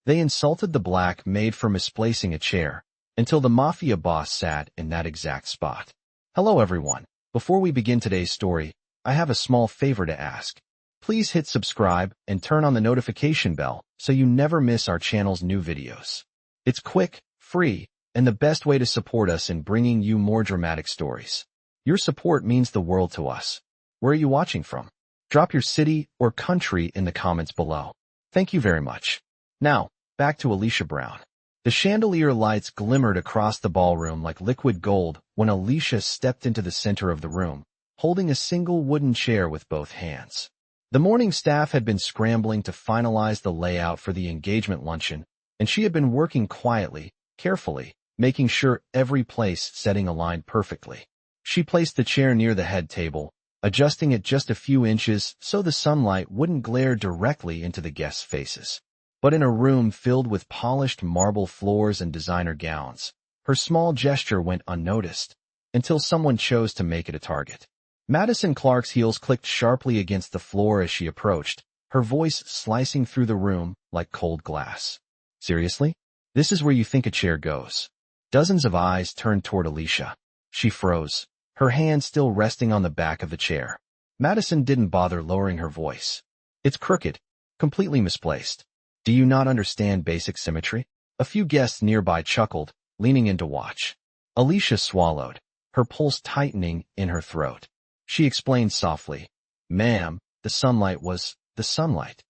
They insulted the black maid for misplacing a chair, until the Mafia boss sat in that exact spot. Hello everyone. Before we begin today's story, I have a small favor to ask. Please hit subscribe and turn on the notification bell so you never miss our channel's new videos. It's quick, free, and the best way to support us in bringing you more dramatic stories. Your support means the world to us. Where are you watching from? Drop your city or country in the comments below. Thank you very much. Now, back to Alicia Brown. The chandelier lights glimmered across the ballroom like liquid gold when Alicia stepped into the center of the room, holding a single wooden chair with both hands. The morning staff had been scrambling to finalize the layout for the engagement luncheon, and she had been working quietly, carefully, making sure every place setting aligned perfectly. She placed the chair near the head table, adjusting it just a few inches so the sunlight wouldn't glare directly into the guests' faces. But in a room filled with polished marble floors and designer gowns, her small gesture went unnoticed, until someone chose to make it a target. Madison Clark's heels clicked sharply against the floor as she approached, her voice slicing through the room like cold glass. Seriously? This is where you think a chair goes? Dozens of eyes turned toward Alicia. She froze, her hand still resting on the back of the chair. Madison didn't bother lowering her voice. It's crooked, completely misplaced. Do you not understand basic symmetry? A few guests nearby chuckled, leaning in to watch. Alicia swallowed, her pulse tightening in her throat. She explained softly, "Ma'am, the sunlight was the sunlight."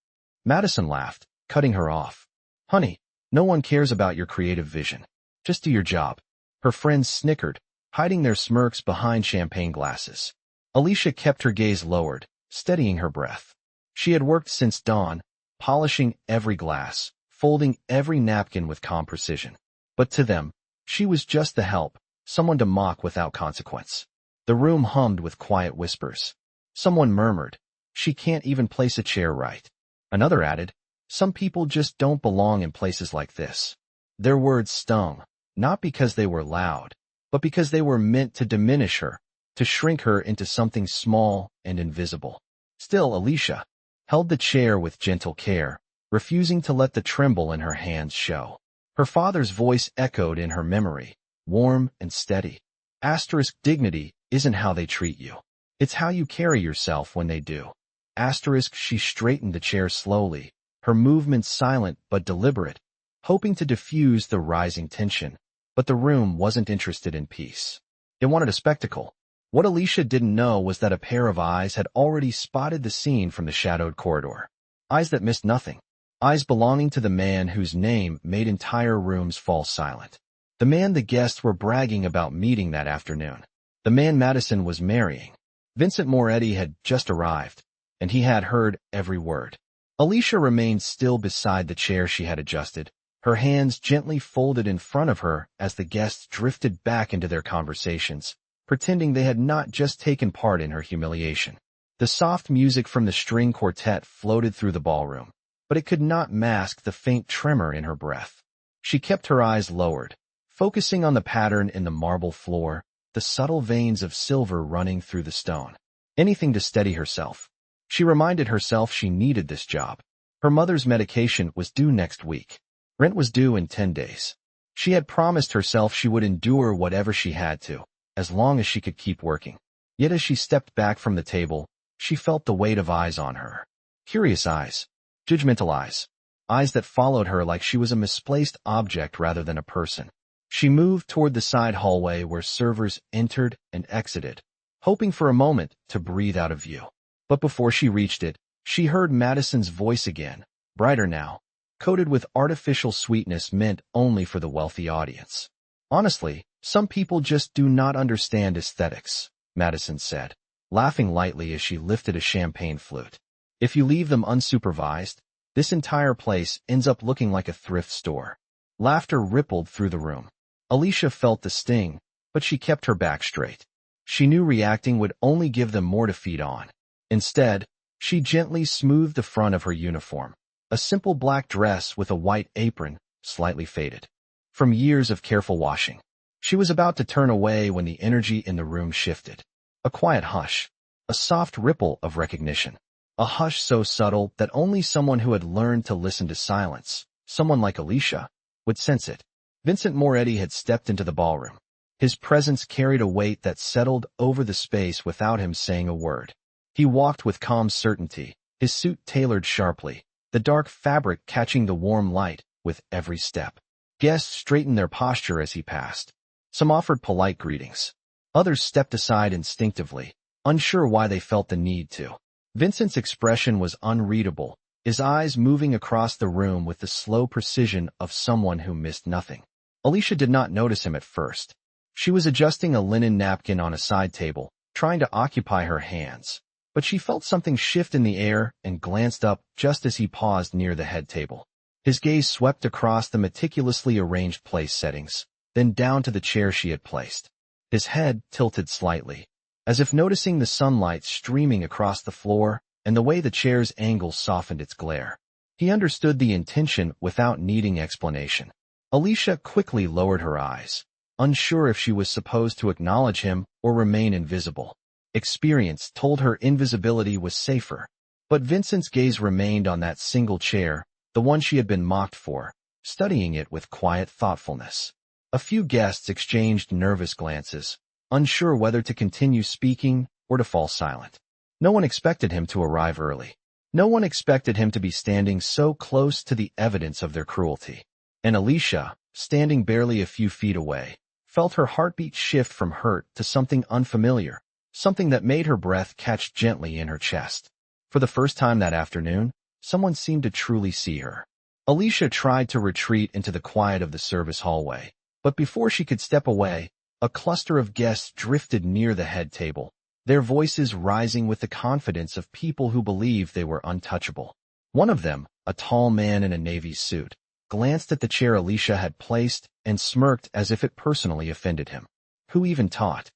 Madison laughed, cutting her off. "Honey, no one cares about your creative vision. Just do your job." Her friends snickered, hiding their smirks behind champagne glasses. Alicia kept her gaze lowered, steadying her breath. She had worked since dawn, polishing every glass, folding every napkin with calm precision. But to them, she was just the help, someone to mock without consequence. The room hummed with quiet whispers. Someone murmured, "She can't even place a chair right." Another added, "Some people just don't belong in places like this." Their words stung, not because they were loud, but because they were meant to diminish her, to shrink her into something small and invisible. Still, Alicia held the chair with gentle care, refusing to let the tremble in her hands show. Her father's voice echoed in her memory, warm and steady. Asterisk dignity isn't how they treat you. It's how you carry yourself when they do. Asterisk she straightened the chair slowly, her movements silent but deliberate, hoping to diffuse the rising tension. But the room wasn't interested in peace. It wanted a spectacle. What Alicia didn't know was that a pair of eyes had already spotted the scene from the shadowed corridor. Eyes that missed nothing. Eyes belonging to the man whose name made entire rooms fall silent. The man the guests were bragging about meeting that afternoon. The man Madison was marrying. Vincent Moretti had just arrived, and he had heard every word. Alicia remained still beside the chair she had adjusted, her hands gently folded in front of her as the guests drifted back into their conversations, pretending they had not just taken part in her humiliation. The soft music from the string quartet floated through the ballroom, but it could not mask the faint tremor in her breath. She kept her eyes lowered, focusing on the pattern in the marble floor, the subtle veins of silver running through the stone. Anything to steady herself. She reminded herself she needed this job. Her mother's medication was due next week. Rent was due in 10 days. She had promised herself she would endure whatever she had to, as long as she could keep working. Yet as she stepped back from the table, she felt the weight of eyes on her. Curious eyes. Judgmental eyes. Eyes that followed her like she was a misplaced object rather than a person. She moved toward the side hallway where servers entered and exited, hoping for a moment to breathe out of view. But before she reached it, she heard Madison's voice again, brighter now, coated with artificial sweetness meant only for the wealthy audience. "Honestly, some people just do not understand aesthetics," Madison said, laughing lightly as she lifted a champagne flute. "If you leave them unsupervised, this entire place ends up looking like a thrift store." Laughter rippled through the room. Alicia felt the sting, but she kept her back straight. She knew reacting would only give them more to feed on. Instead, she gently smoothed the front of her uniform, a simple black dress with a white apron, slightly faded from years of careful washing. She was about to turn away when the energy in the room shifted. A quiet hush, a soft ripple of recognition, a hush so subtle that only someone who had learned to listen to silence Someone like Alicia would sense it. Vincent Moretti had stepped into the ballroom. His presence carried a weight that settled over the space without him saying a word. He walked with calm certainty, his suit tailored sharply, the dark fabric catching the warm light with every step. Guests straightened their posture as he passed. Some offered polite greetings. Others stepped aside instinctively, unsure why they felt the need to. Vincent's expression was unreadable, his eyes moving across the room with the slow precision of someone who missed nothing. Alicia did not notice him at first. She was adjusting a linen napkin on a side table, trying to occupy her hands. But she felt something shift in the air and glanced up just as he paused near the head table. His gaze swept across the meticulously arranged place settings, then down to the chair she had placed. His head tilted slightly, as if noticing the sunlight streaming across the floor and the way the chair's angle softened its glare. He understood the intention without needing explanation. Alicia quickly lowered her eyes, unsure if she was supposed to acknowledge him or remain invisible. Experience told her invisibility was safer, but Vincent's gaze remained on that single chair, the one she had been mocked for, studying it with quiet thoughtfulness. A few guests exchanged nervous glances, unsure whether to continue speaking or to fall silent. No one expected him to arrive early. No one expected him to be standing so close to the evidence of their cruelty. And Alicia, standing barely a few feet away, felt her heartbeat shift from hurt to something unfamiliar, something that made her breath catch gently in her chest. For the first time that afternoon, someone seemed to truly see her. Alicia tried to retreat into the quiet of the service hallway, but before she could step away, a cluster of guests drifted near the head table, their voices rising with the confidence of people who believed they were untouchable. One of them, a tall man in a navy suit, glanced at the chair Alicia had placed and smirked as if it personally offended him. Who even taught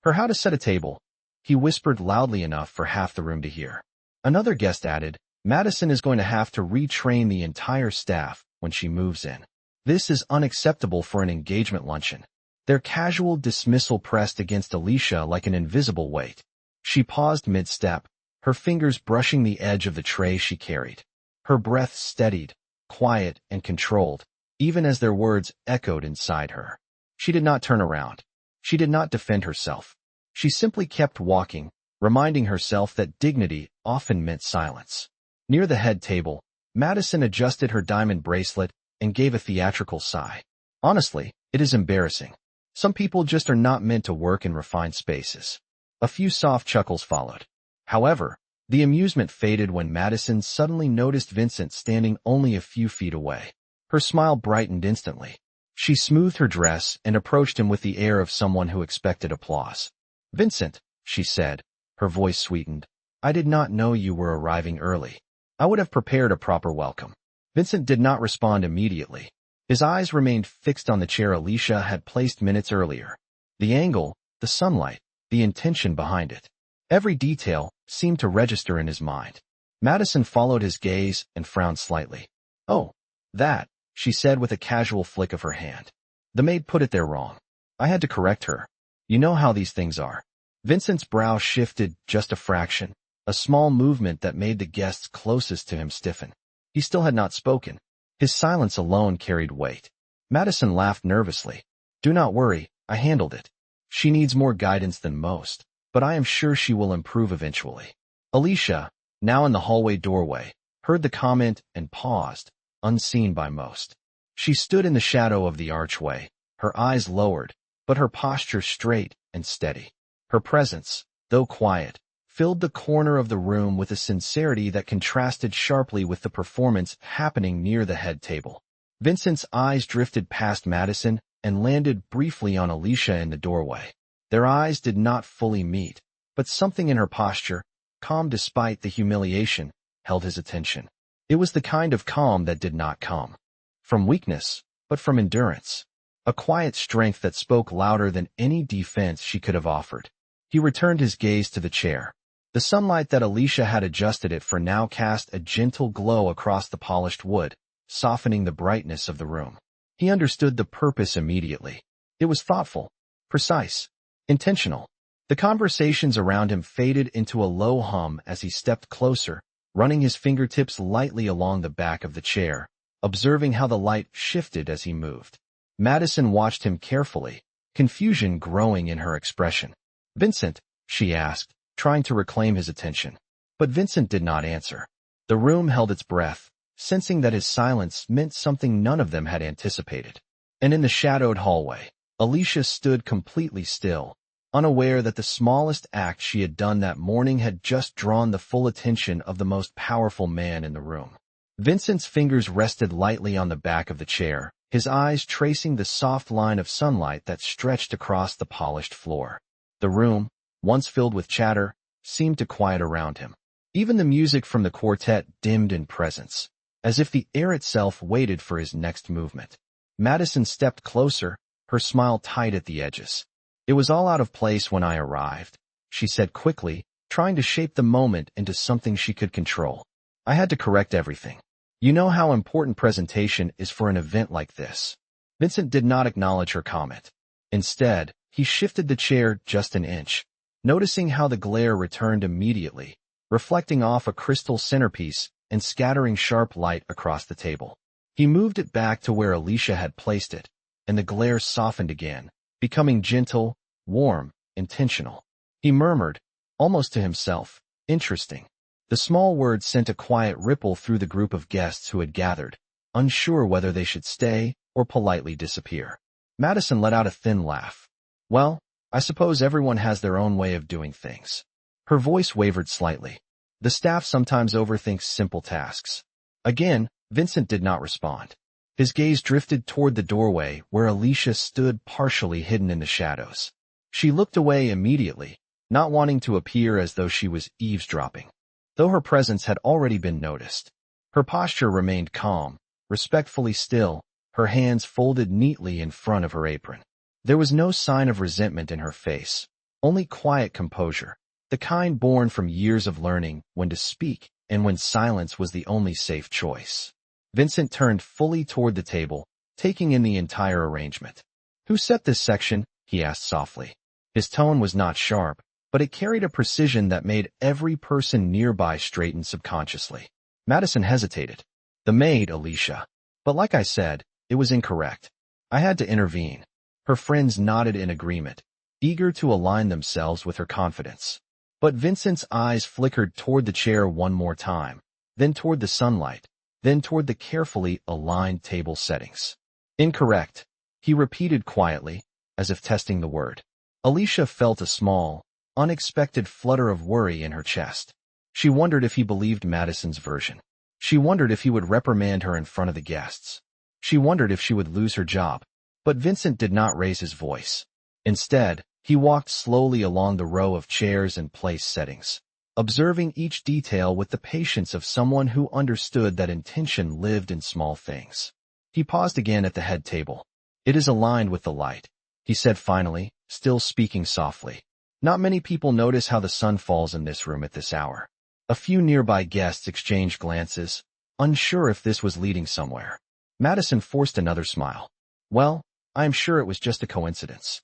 her how to set a table? He whispered loudly enough for half the room to hear. Another guest added, Madison is going to have to retrain the entire staff when she moves in. This is unacceptable for an engagement luncheon. Their casual dismissal pressed against Alicia like an invisible weight. She paused mid-step, her fingers brushing the edge of the tray she carried. Her breath steadied, quiet and controlled, even as their words echoed inside her. She did not turn around. She did not defend herself. She simply kept walking, reminding herself that dignity often meant silence. Near the head table, Madison adjusted her diamond bracelet and gave a theatrical sigh. Honestly, it is embarrassing. Some people just are not meant to work in refined spaces. A few soft chuckles followed. However, the amusement faded when Madison suddenly noticed Vincent standing only a few feet away. Her smile brightened instantly. She smoothed her dress and approached him with the air of someone who expected applause. Vincent, she said, her voice sweetened, I did not know you were arriving early. I would have prepared a proper welcome. Vincent did not respond immediately. His eyes remained fixed on the chair Alicia had placed minutes earlier. The angle, the sunlight, the intention behind it. Every detail seemed to register in his mind. Madison followed his gaze and frowned slightly. Oh, that, she said with a casual flick of her hand. The maid put it there wrong. I had to correct her. You know how these things are. Vincent's brow shifted just a fraction, a small movement that made the guests closest to him stiffen. He still had not spoken. His silence alone carried weight. Madison laughed nervously. Do not worry, I handled it. She needs more guidance than most, but I am sure she will improve eventually. Alicia, now in the hallway doorway, heard the comment and paused, unseen by most. She stood in the shadow of the archway, her eyes lowered, but her posture straight and steady. Her presence, though quiet, filled the corner of the room with a sincerity that contrasted sharply with the performance happening near the head table. Vincent's eyes drifted past Madison and landed briefly on Alicia in the doorway. Their eyes did not fully meet, but something in her posture, calm despite the humiliation, held his attention. It was the kind of calm that did not come from weakness, but from endurance. A quiet strength that spoke louder than any defense she could have offered. He returned his gaze to the chair. The sunlight that Alicia had adjusted it for now cast a gentle glow across the polished wood, softening the brightness of the room. He understood the purpose immediately. It was thoughtful, precise, intentional. The conversations around him faded into a low hum as he stepped closer, running his fingertips lightly along the back of the chair, observing how the light shifted as he moved. Madison watched him carefully, confusion growing in her expression. "Vincent?" she asked, trying to reclaim his attention. But Vincent did not answer. The room held its breath, sensing that his silence meant something none of them had anticipated. And in the shadowed hallway, Alicia stood completely still, unaware that the smallest act she had done that morning had just drawn the full attention of the most powerful man in the room. Vincent's fingers rested lightly on the back of the chair, his eyes tracing the soft line of sunlight that stretched across the polished floor. The room, once filled with chatter, seemed to quiet around him. Even the music from the quartet dimmed in presence, as if the air itself waited for his next movement. Madison stepped closer, her smile tight at the edges. "It was all out of place when I arrived," she said quickly, trying to shape the moment into something she could control. "I had to correct everything. You know how important presentation is for an event like this." Vincent did not acknowledge her comment. Instead, he shifted the chair just an inch, noticing how the glare returned immediately, reflecting off a crystal centerpiece and scattering sharp light across the table. He moved it back to where Alicia had placed it, and the glare softened again, becoming gentle, warm, intentional. He murmured, almost to himself, "Interesting." The small word sent a quiet ripple through the group of guests who had gathered, unsure whether they should stay or politely disappear. Madison let out a thin laugh. "Well, I suppose everyone has their own way of doing things." Her voice wavered slightly. "The staff sometimes overthinks simple tasks." Again, Vincent did not respond. His gaze drifted toward the doorway where Alicia stood partially hidden in the shadows. She looked away immediately, not wanting to appear as though she was eavesdropping, though her presence had already been noticed. Her posture remained calm, respectfully still, her hands folded neatly in front of her apron. There was no sign of resentment in her face, only quiet composure, the kind born from years of learning when to speak and when silence was the only safe choice. Vincent turned fully toward the table, taking in the entire arrangement. "Who set this section?" he asked softly. His tone was not sharp, but it carried a precision that made every person nearby straighten subconsciously. Madison hesitated. "The maid, Alicia." "But like I said, it was incorrect. I had to intervene." Her friends nodded in agreement, eager to align themselves with her confidence. But Vincent's eyes flickered toward the chair one more time, then toward the sunlight, then toward the carefully aligned table settings. "Incorrect," he repeated quietly, as if testing the word. Alicia felt a small, unexpected flutter of worry in her chest. She wondered if he believed Madison's version. She wondered if he would reprimand her in front of the guests. She wondered if she would lose her job. But Vincent did not raise his voice. Instead, he walked slowly along the row of chairs and place settings, observing each detail with the patience of someone who understood that intention lived in small things. He paused again at the head table. "It is aligned with the light," he said finally, still speaking softly. "Not many people notice how the sun falls in this room at this hour." A few nearby guests exchanged glances, unsure if this was leading somewhere. Madison forced another smile. "Well, I am sure it was just a coincidence."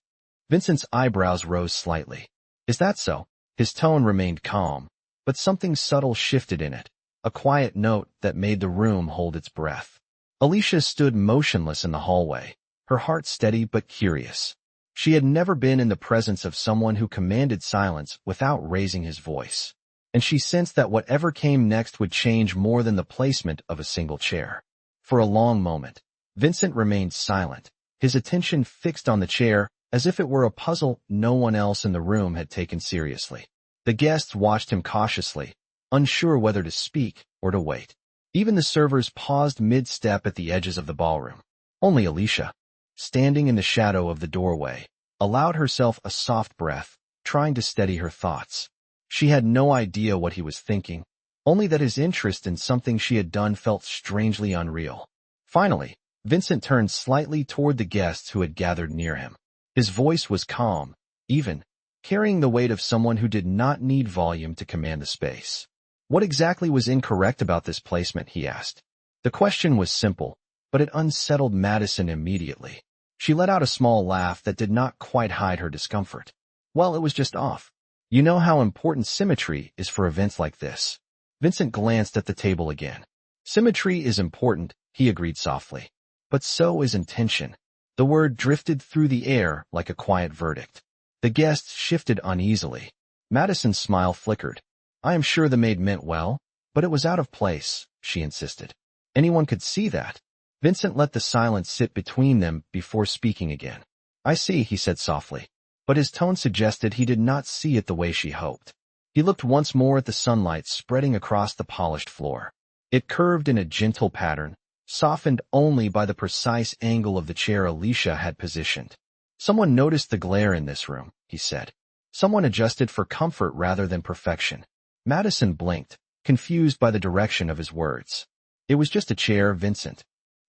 Vincent's eyebrows rose slightly. "Is that so?" His tone remained calm, but something subtle shifted in it, a quiet note that made the room hold its breath. Alicia stood motionless in the hallway, her heart steady but curious. She had never been in the presence of someone who commanded silence without raising his voice, and she sensed that whatever came next would change more than the placement of a single chair. For a long moment, Vincent remained silent, his attention fixed on the chair, as if it were a puzzle no one else in the room had taken seriously. The guests watched him cautiously, unsure whether to speak or to wait. Even the servers paused mid-step at the edges of the ballroom. Only Alicia, standing in the shadow of the doorway, allowed herself a soft breath, trying to steady her thoughts. She had no idea what he was thinking, only that his interest in something she had done felt strangely unreal. Finally, Vincent turned slightly toward the guests who had gathered near him. His voice was calm, even, carrying the weight of someone who did not need volume to command the space. "What exactly was incorrect about this placement?" he asked. The question was simple, but it unsettled Madison immediately. She let out a small laugh that did not quite hide her discomfort. "Well, it was just off. You know how important symmetry is for events like this." Vincent glanced at the table again. "Symmetry is important," he agreed softly. But so is intention. The word drifted through the air like a quiet verdict. The guests shifted uneasily. Madison's smile flickered. I am sure the maid meant well, but it was out of place, she insisted. Anyone could see that. Vincent let the silence sit between them before speaking again. I see, he said softly, but his tone suggested he did not see it the way she hoped. He looked once more at the sunlight spreading across the polished floor. It curved in a gentle pattern, softened only by the precise angle of the chair Alicia had positioned. Someone noticed the glare in this room, he said. Someone adjusted for comfort rather than perfection. Madison blinked, confused by the direction of his words. It was just a chair, Vincent.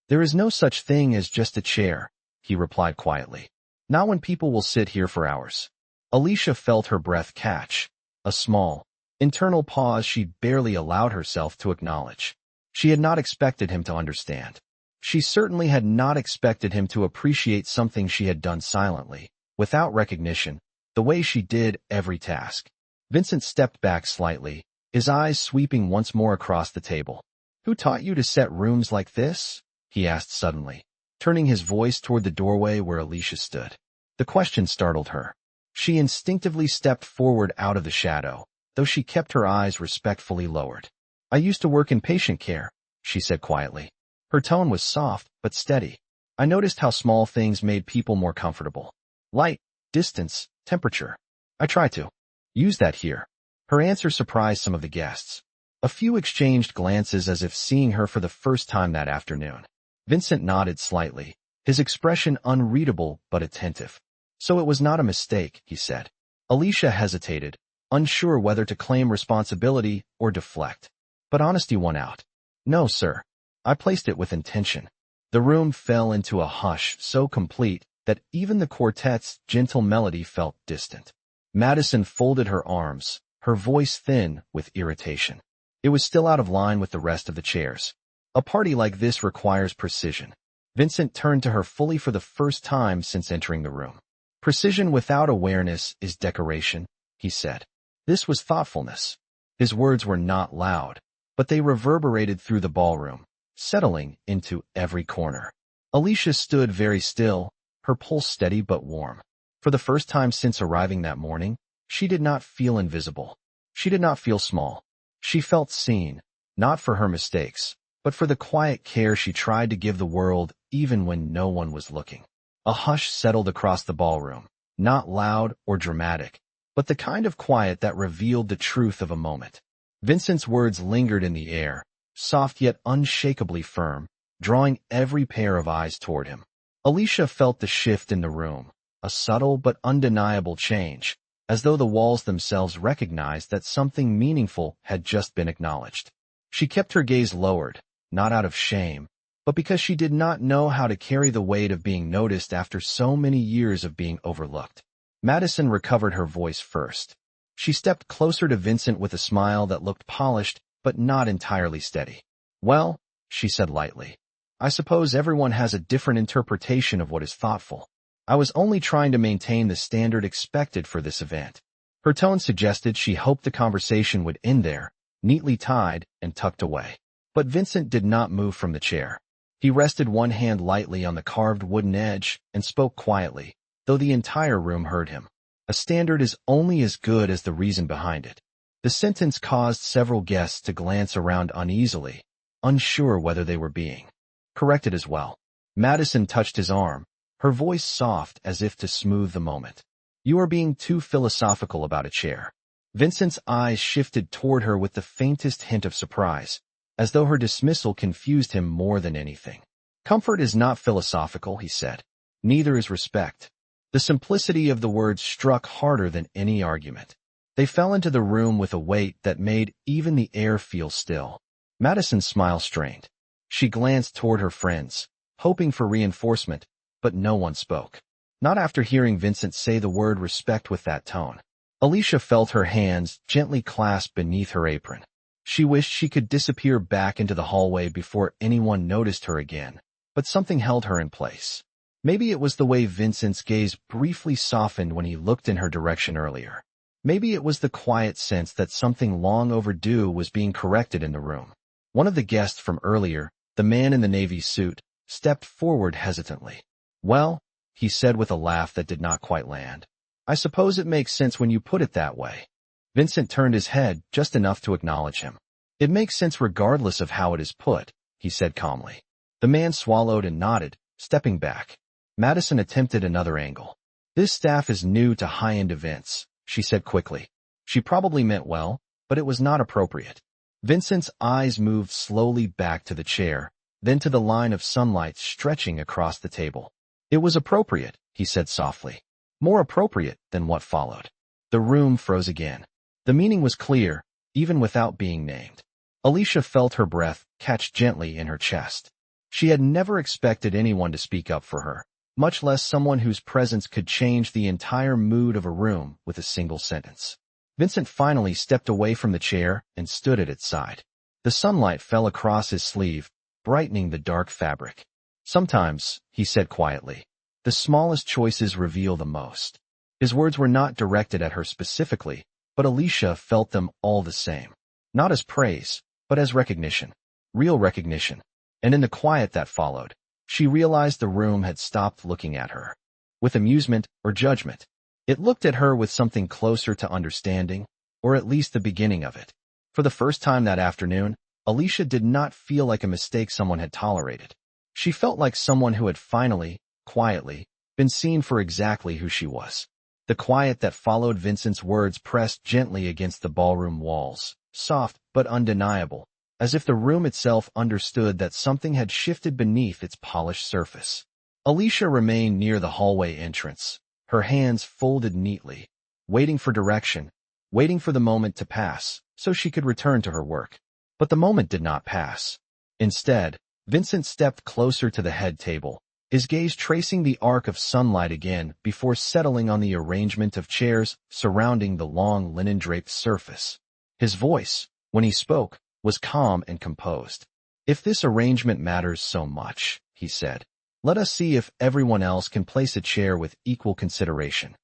There is no such thing as just a chair, he replied quietly. Not when people will sit here for hours. Alicia felt her breath catch, a small, internal pause she barely allowed herself to acknowledge. She had not expected him to understand. She certainly had not expected him to appreciate something she had done silently, without recognition, the way she did every task. Vincent stepped back slightly, his eyes sweeping once more across the table. Who taught you to set rooms like this? He asked suddenly, turning his voice toward the doorway where Alicia stood. The question startled her. She instinctively stepped forward out of the shadow, though she kept her eyes respectfully lowered. I used to work in patient care, she said quietly. Her tone was soft but steady. I noticed how small things made people more comfortable. Light, distance, temperature. I try to use that here. Her answer surprised some of the guests. A few exchanged glances as if seeing her for the first time that afternoon. Vincent nodded slightly, his expression unreadable but attentive. So it was not a mistake, he said. Alicia hesitated, unsure whether to claim responsibility or deflect. But honesty won out. No, sir. I placed it with intention. The room fell into a hush so complete that even the quartet's gentle melody felt distant. Madison folded her arms, her voice thin with irritation. It was still out of line with the rest of the chairs. A party like this requires precision. Vincent turned to her fully for the first time since entering the room. Precision without awareness is decoration, he said. This was thoughtfulness. His words were not loud, but they reverberated through the ballroom, settling into every corner. Alicia stood very still, her pulse steady but warm. For the first time since arriving that morning, she did not feel invisible. She did not feel small. She felt seen, not for her mistakes, but for the quiet care she tried to give the world even when no one was looking. A hush settled across the ballroom, not loud or dramatic, but the kind of quiet that revealed the truth of a moment. Vincent's words lingered in the air, soft yet unshakably firm, drawing every pair of eyes toward him. Alicia felt the shift in the room, a subtle but undeniable change, as though the walls themselves recognized that something meaningful had just been acknowledged. She kept her gaze lowered, not out of shame, but because she did not know how to carry the weight of being noticed after so many years of being overlooked. Madison recovered her voice first. She stepped closer to Vincent with a smile that looked polished but not entirely steady. Well, she said lightly, I suppose everyone has a different interpretation of what is thoughtful. I was only trying to maintain the standard expected for this event. Her tone suggested she hoped the conversation would end there, neatly tied and tucked away. But Vincent did not move from the chair. He rested one hand lightly on the carved wooden edge and spoke quietly, though the entire room heard him. A standard is only as good as the reason behind it. The sentence caused several guests to glance around uneasily, unsure whether they were being corrected as well. Madison touched his arm, her voice soft as if to smooth the moment. You are being too philosophical about a chair. Vincent's eyes shifted toward her with the faintest hint of surprise, as though her dismissal confused him more than anything. Comfort is not philosophical, he said. Neither is respect. The simplicity of the words struck harder than any argument. They fell into the room with a weight that made even the air feel still. Madison's smile strained. She glanced toward her friends, hoping for reinforcement, but no one spoke. Not after hearing Vincent say the word respect with that tone. Alicia felt her hands gently clasped beneath her apron. She wished she could disappear back into the hallway before anyone noticed her again, but something held her in place. Maybe it was the way Vincent's gaze briefly softened when he looked in her direction earlier. Maybe it was the quiet sense that something long overdue was being corrected in the room. One of the guests from earlier, The man in the navy suit stepped forward hesitantly. Well, he said with a laugh that did not quite land. I suppose it makes sense when you put it that way. Vincent turned his head just enough to acknowledge him. It makes sense regardless of how it is put, he said calmly. The man swallowed and nodded, stepping back. Madison attempted another angle. This staff is new to high-end events, she said quickly. She probably meant well, but it was not appropriate. Vincent's eyes moved slowly back to the chair, then to the line of sunlight stretching across the table. It was appropriate, he said softly. More appropriate than what followed. The room froze again. The meaning was clear, even without being named. Alicia felt her breath catch gently in her chest. She had never expected anyone to speak up for her, much less someone whose presence could change the entire mood of a room with a single sentence. Vincent finally stepped away from the chair and stood at its side. The sunlight fell across his sleeve, brightening the dark fabric. Sometimes, he said quietly, the smallest choices reveal the most. His words were not directed at her specifically, but Alicia felt them all the same. Not as praise, but as recognition. Real recognition. And in the quiet that followed, she realized the room had stopped looking at her with amusement or judgment. It looked at her with something closer to understanding, or at least the beginning of it. For the first time that afternoon, Alicia did not feel like a mistake someone had tolerated. She felt like someone who had finally, quietly, been seen for exactly who she was. The quiet that followed Vincent's words pressed gently against the ballroom walls, soft but undeniable, as if the room itself understood that something had shifted beneath its polished surface. Alicia remained near the hallway entrance, her hands folded neatly, waiting for direction, waiting for the moment to pass, so she could return to her work. But the moment did not pass. Instead, Vincent stepped closer to the head table, his gaze tracing the arc of sunlight again before settling on the arrangement of chairs surrounding the long linen-draped surface. His voice, when he spoke, was calm and composed. If this arrangement matters so much, he said, let us see if everyone else can place a chair with equal consideration.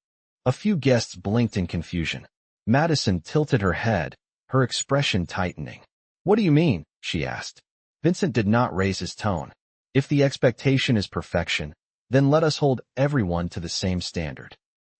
A few guests blinked in confusion. Madison tilted her head, her expression tightening. What do you mean? She asked. Vincent did not raise his tone. If the expectation is perfection, then let us hold everyone to the same standard.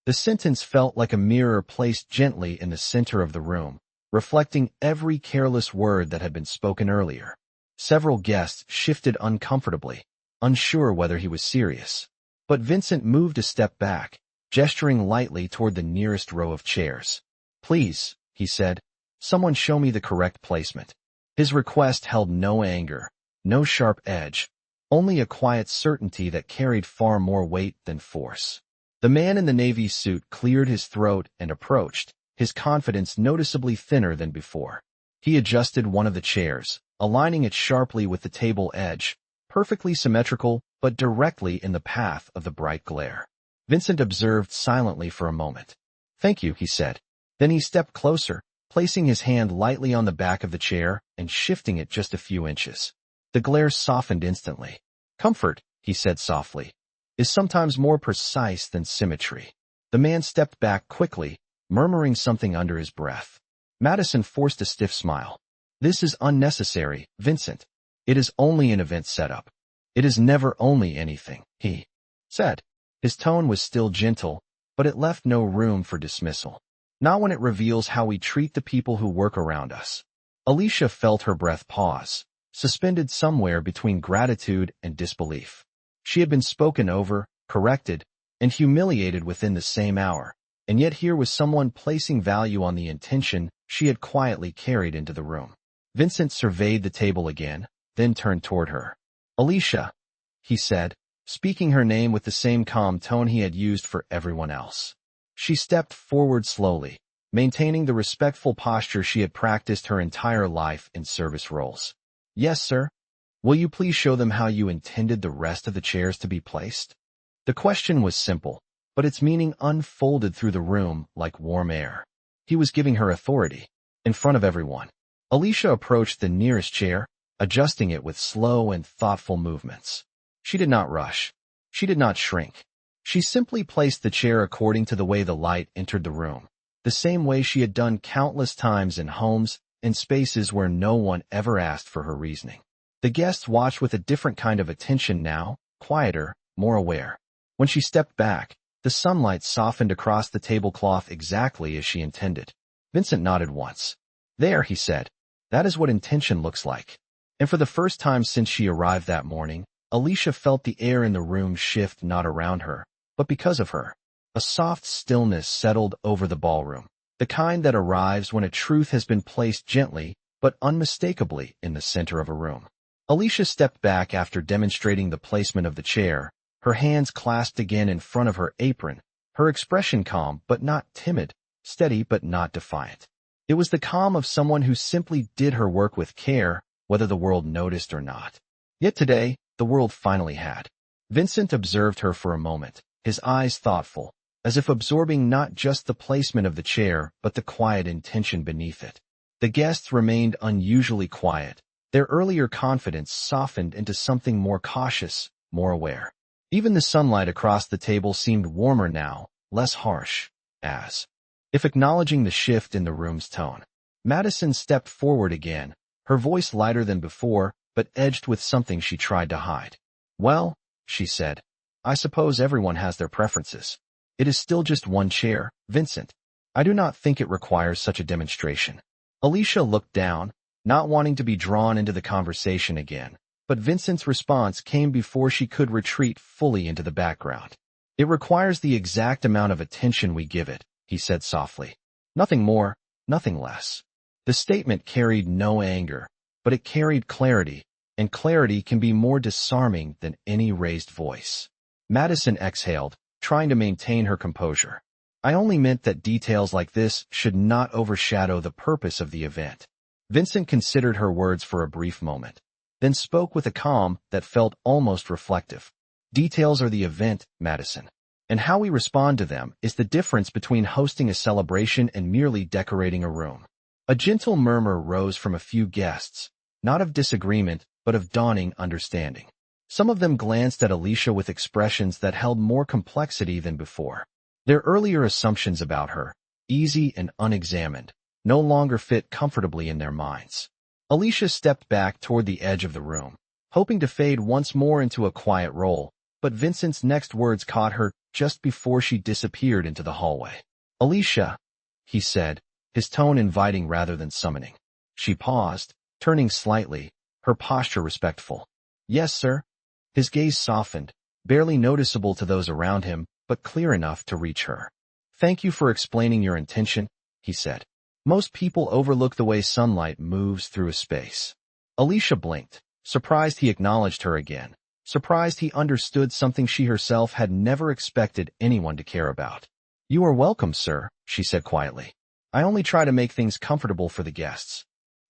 The sentence felt like a mirror placed gently in the center of the room, reflecting every careless word that had been spoken earlier. Several guests shifted uncomfortably, unsure whether he was serious. But Vincent moved a step back, gesturing lightly toward the nearest row of chairs. Please, he said, someone show me the correct placement. His request held no anger, no sharp edge, only a quiet certainty that carried far more weight than force. The man in the navy suit cleared his throat and approached, his confidence noticeably thinner than before. He adjusted one of the chairs, aligning it sharply with the table edge, perfectly symmetrical but directly in the path of the bright glare. Vincent observed silently for a moment. Thank you, he said. Then he stepped closer, placing his hand lightly on the back of the chair and shifting it just a few inches. The glare softened instantly. Comfort, he said softly, is sometimes more precise than symmetry. The man stepped back quickly, murmuring something under his breath. Madison forced a stiff smile. This is unnecessary, Vincent. It is only an event setup. It is never only anything, he said. His tone was still gentle, but it left no room for dismissal. Not when it reveals how we treat the people who work around us. Alicia felt her breath pause, suspended somewhere between gratitude and disbelief. She had been spoken over, corrected, and humiliated within the same hour, and yet here was someone placing value on the intention she had quietly carried into the room. Vincent surveyed the table again, then turned toward her. Alicia, he said, speaking her name with the same calm tone he had used for everyone else. She stepped forward slowly, maintaining the respectful posture she had practiced her entire life in service roles. Yes, sir. Will you please show them how you intended the rest of the chairs to be placed? The question was simple, but its meaning unfolded through the room like warm air. He was giving her authority, in front of everyone. Alicia approached the nearest chair, adjusting it with slow and thoughtful movements. She did not rush. She did not shrink. She simply placed the chair according to the way the light entered the room, the same way she had done countless times in homes and spaces where no one ever asked for her reasoning. The guests watched with a different kind of attention now, quieter, more aware. When she stepped back, the sunlight softened across the tablecloth exactly as she intended. Vincent nodded once. "There," he said. "That is what intention looks like." And for the first time since she arrived that morning, Alicia felt the air in the room shift not around her, but because of her. A soft stillness settled over the ballroom, the kind that arrives when a truth has been placed gently but unmistakably in the center of a room. Alicia stepped back after demonstrating the placement of the chair, her hands clasped again in front of her apron, her expression calm but not timid, steady but not defiant. It was the calm of someone who simply did her work with care, whether the world noticed or not. Yet today, the world finally had. Vincent observed her for a moment, his eyes thoughtful, as if absorbing not just the placement of the chair but the quiet intention beneath it. The guests remained unusually quiet. Their earlier confidence softened into something more cautious, more aware. Even the sunlight across the table seemed warmer now, less harsh, as if acknowledging the shift in the room's tone. Madison stepped forward again, her voice lighter than before, but edged with something she tried to hide. "Well," she said, "I suppose everyone has their preferences. It is still just one chair, Vincent. I do not think it requires such a demonstration." Alicia looked down, not wanting to be drawn into the conversation again, but Vincent's response came before she could retreat fully into the background. "It requires the exact amount of attention we give it," he said softly. "Nothing more, nothing less." The statement carried no anger, but it carried clarity, and clarity can be more disarming than any raised voice. Madison exhaled, trying to maintain her composure. "I only meant that details like this should not overshadow the purpose of the event." Vincent considered her words for a brief moment, then spoke with a calm that felt almost reflective. "Details are the event, Madison. And how we respond to them is the difference between hosting a celebration and merely decorating a room." A gentle murmur rose from a few guests, not of disagreement, but of dawning understanding. Some of them glanced at Alicia with expressions that held more complexity than before. Their earlier assumptions about her, easy and unexamined, no longer fit comfortably in their minds. Alicia stepped back toward the edge of the room, hoping to fade once more into a quiet role, but Vincent's next words caught her just before she disappeared into the hallway. "Alicia," he said, his tone inviting rather than summoning. She paused, turning slightly, her posture respectful. "Yes, sir." His gaze softened, barely noticeable to those around him, but clear enough to reach her. "Thank you for explaining your intention," he said. Most people overlook the way sunlight moves through a space. Alicia blinked, surprised he acknowledged her again, surprised he understood something she herself had never expected anyone to care about. "You are welcome, sir," she said quietly. "I only try to make things comfortable for the guests."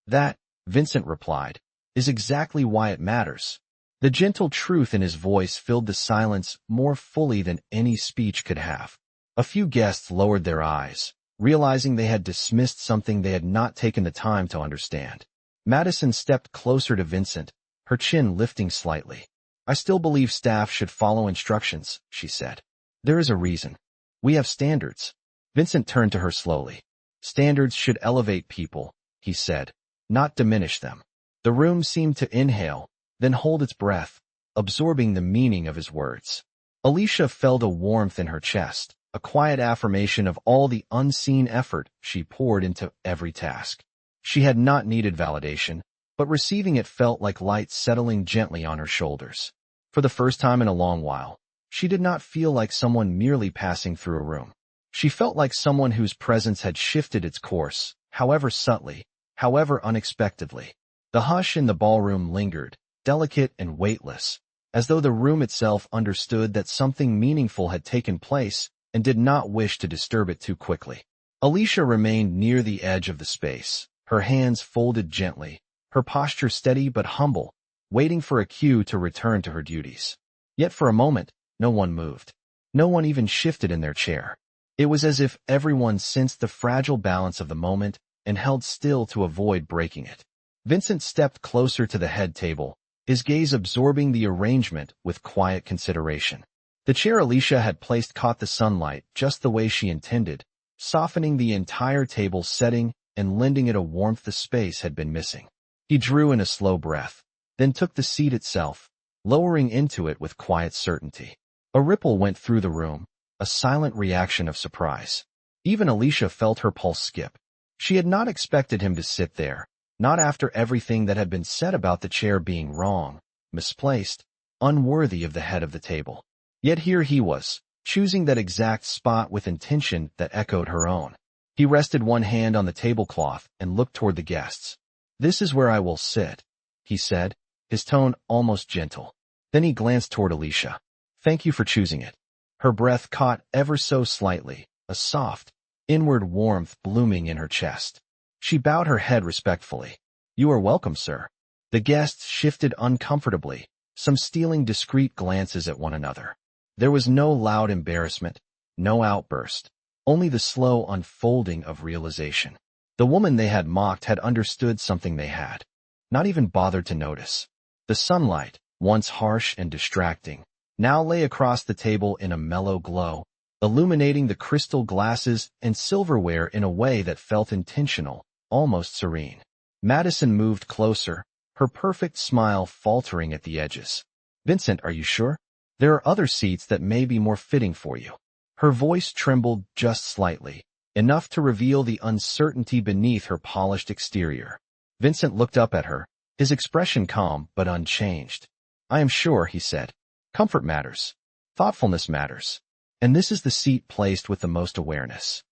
"That," Vincent replied, "is exactly why it matters." The gentle truth in his voice filled the silence more fully than any speech could have. A few guests lowered their eyes, realizing they had dismissed something they had not taken the time to understand. Madison stepped closer to Vincent, her chin lifting slightly. "I still believe staff should follow instructions," she said. "There is a reason. We have standards." Vincent turned to her slowly. "Standards should elevate people," he said, "not diminish them." The room seemed to inhale, then hold its breath, absorbing the meaning of his words. Alicia felt a warmth in her chest, a quiet affirmation of all the unseen effort she poured into every task. She had not needed validation, but receiving it felt like light settling gently on her shoulders. For the first time in a long while, she did not feel like someone merely passing through a room. She felt like someone whose presence had shifted its course, however subtly, however unexpectedly. The hush in the ballroom lingered, delicate and weightless, as though the room itself understood that something meaningful had taken place and did not wish to disturb it too quickly. Alicia remained near the edge of the space, her hands folded gently, her posture steady but humble, waiting for a cue to return to her duties. Yet for a moment, no one moved. No one even shifted in their chair. It was as if everyone sensed the fragile balance of the moment and held still to avoid breaking it. Vincent stepped closer to the head table, his gaze absorbing the arrangement with quiet consideration. The chair Alicia had placed caught the sunlight just the way she intended, softening the entire table setting and lending it a warmth the space had been missing. He drew in a slow breath, then took the seat itself, lowering into it with quiet certainty. A ripple went through the room, a silent reaction of surprise. Even Alicia felt her pulse skip. She had not expected him to sit there, not after everything that had been said about the chair being wrong, misplaced, unworthy of the head of the table. Yet here he was, choosing that exact spot with intention that echoed her own. He rested one hand on the tablecloth and looked toward the guests. "This is where I will sit," he said, his tone almost gentle. Then he glanced toward Alicia. "Thank you for choosing it." Her breath caught ever so slightly, a soft, inward warmth blooming in her chest. She bowed her head respectfully. "You are welcome, sir." The guests shifted uncomfortably, some stealing discreet glances at one another. There was no loud embarrassment, no outburst, only the slow unfolding of realization. The woman they had mocked had understood something they had not even bothered to notice. The sunlight, once harsh and distracting, now lay across the table in a mellow glow, illuminating the crystal glasses and silverware in a way that felt intentional, almost serene. Madison moved closer, her perfect smile faltering at the edges. "Vincent, are you sure? There are other seats that may be more fitting for you." Her voice trembled just slightly, enough to reveal the uncertainty beneath her polished exterior. Vincent looked up at her, his expression calm but unchanged. "I am sure," he said. "Comfort matters. Thoughtfulness matters. And this is the seat placed with the most awareness."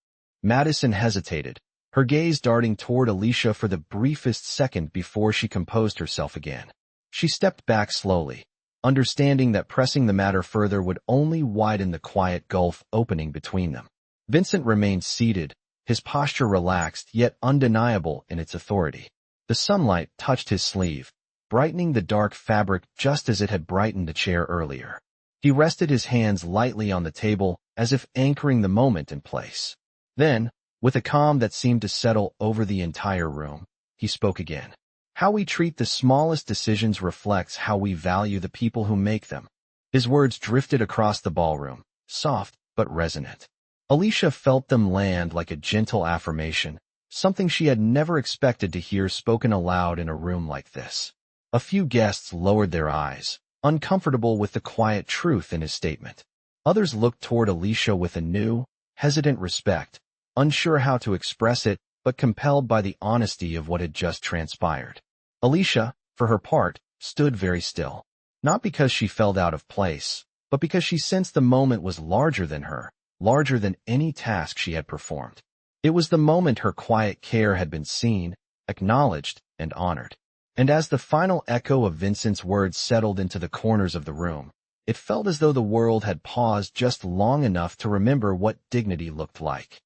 Madison hesitated, her gaze darting toward Alicia for the briefest second before she composed herself again. She stepped back slowly, understanding that pressing the matter further would only widen the quiet gulf opening between them. Vincent remained seated, his posture relaxed yet undeniable in its authority. The sunlight touched his sleeve, brightening the dark fabric just as it had brightened the chair earlier. He rested his hands lightly on the table as if anchoring the moment in place. Then, with a calm that seemed to settle over the entire room, he spoke again. "How we treat the smallest decisions reflects how we value the people who make them." His words drifted across the ballroom, soft but resonant. Alicia felt them land like a gentle affirmation, something she had never expected to hear spoken aloud in a room like this. A few guests lowered their eyes, uncomfortable with the quiet truth in his statement. Others looked toward Alicia with a new, hesitant respect, unsure how to express it, but compelled by the honesty of what had just transpired. Alicia, for her part, stood very still, not because she felt out of place, but because she sensed the moment was larger than her, larger than any task she had performed. It was the moment her quiet care had been seen, acknowledged, and honored. And as the final echo of Vincent's words settled into the corners of the room, it felt as though the world had paused just long enough to remember what dignity looked like.